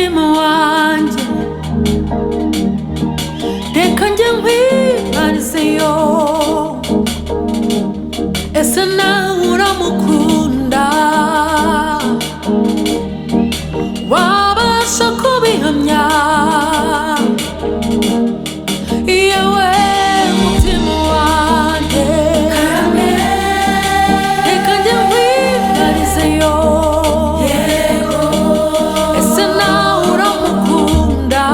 mutima wanjye, reka njye nkwibarizeyo, ese nawe uramukunda? Wabasha kubihamya? Yewe mutima wanjye, reka njye nkwibarizeyo, ese nawe uramukunda?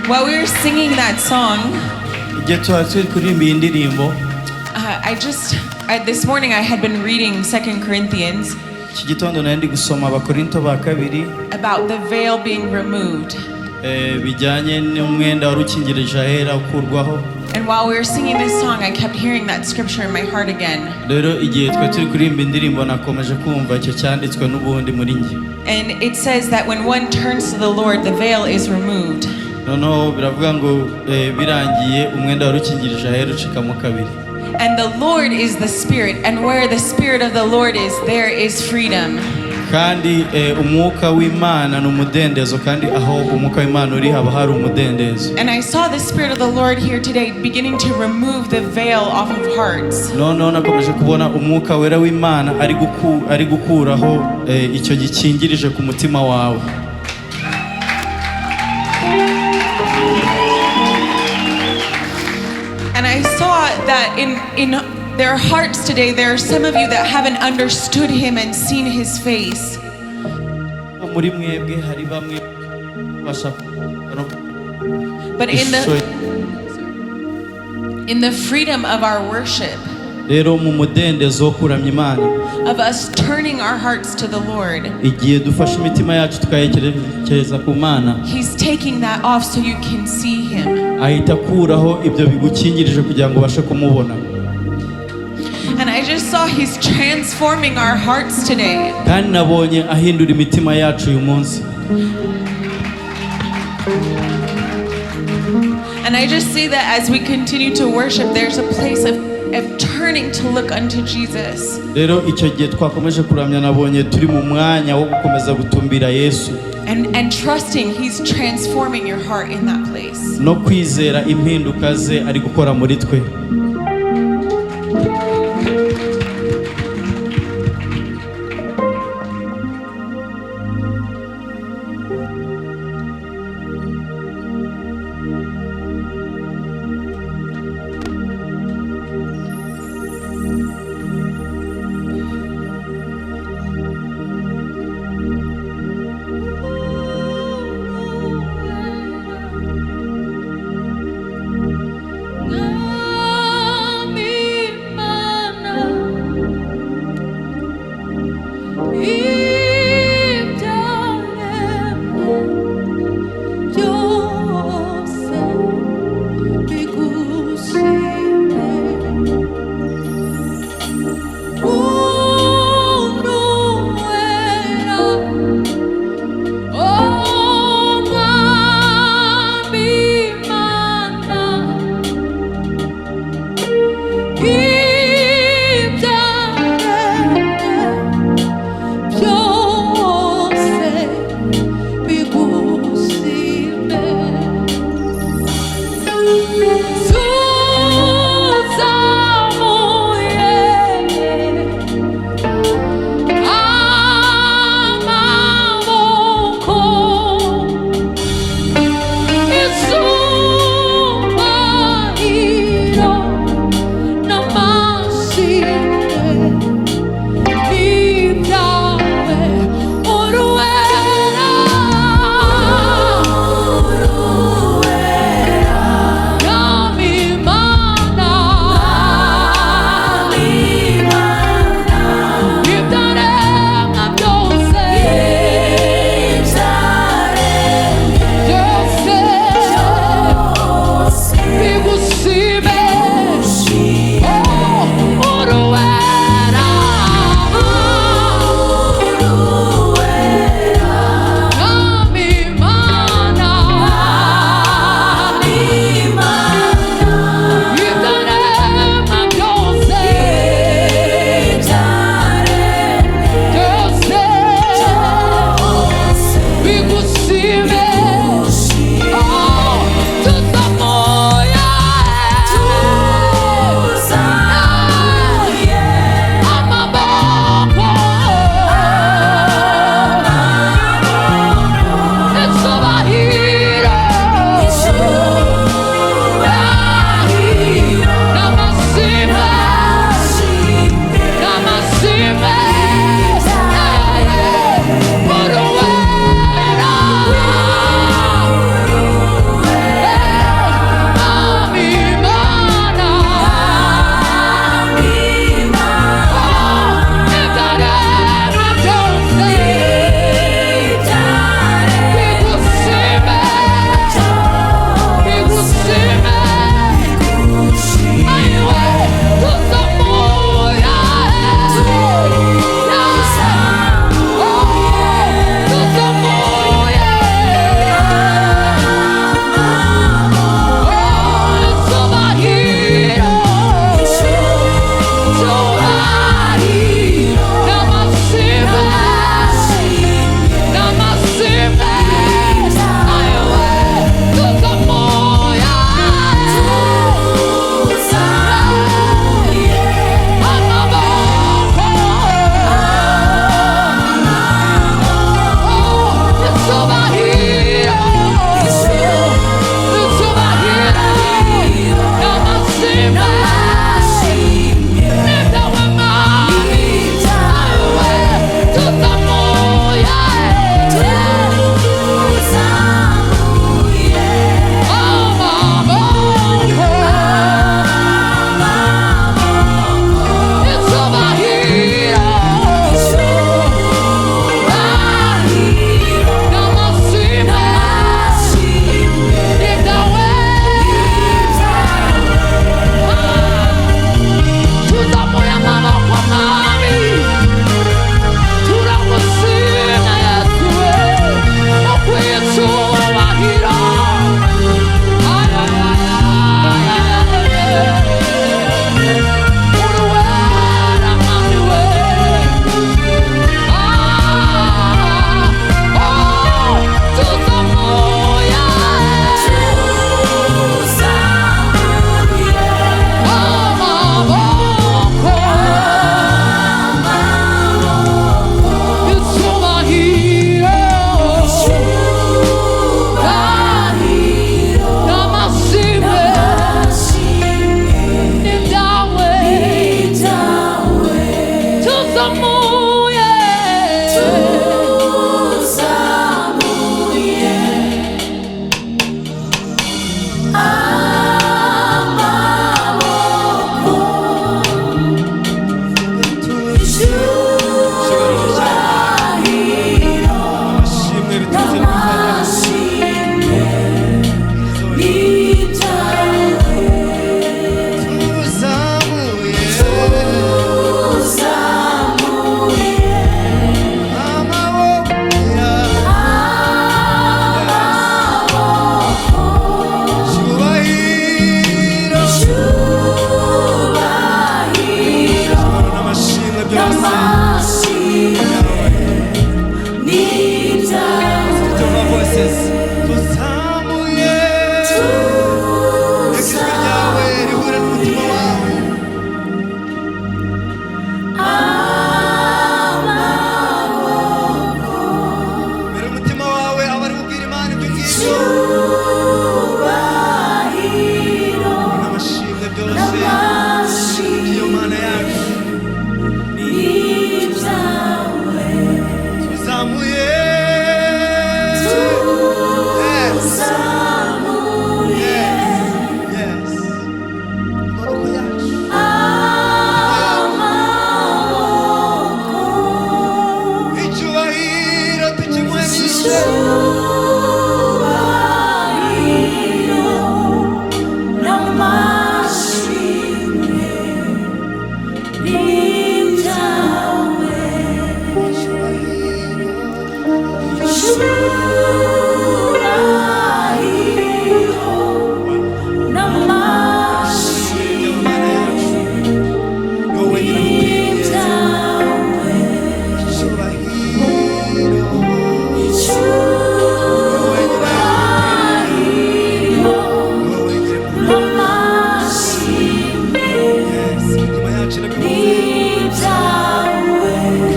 While we were singing that song, igihe turi kuririmba iyi ndirimbo this morning I had been reading 2 Corinthians iki gitondo nari ndi gusoma Abakorinto ba kabiri about the veil being removed. bijyanye n'umwenda wari ukingirije ahera ukurwaho. And while we were singing this song, I kept hearing that scripture in my heart again. Rero igihe turi kuririmba indirimbo nakomeje kumva icyo cyanditswe n'ubundi muri njye. And it says that when one turns to the Lord, the veil is removed. Noneho biravuga ngo birangiye umwenda wari ukingirije ahera ucikamo kabiri. And the Lord is the Spirit, and where the Spirit of the Lord is, there is freedom. Kandi umwuka w'Imana n'umudendezo, kandi aho umwuka w'Imana uri haba hari umudendezo. And I saw the Spirit of the Lord here today beginning to remove the veil off of hearts. No nakomeje kubona umwuka wera w'Imana ari gukuraho icyo gikingirije ku mutima wawe. And I saw that in their hearts today, there are some of you that haven't understood Him and seen His face. But in the freedom of our worship, of us turning our hearts to the Lord, He's taking that off so you can see Him. And I just saw He's transforming our hearts today. And I just see that as we continue to worship, there's a place of turning to look unto Jesus. And trusting He's transforming your heart in that place.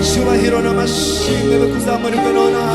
icyubahiro n'amashimwe bikuzamurirwe nonaha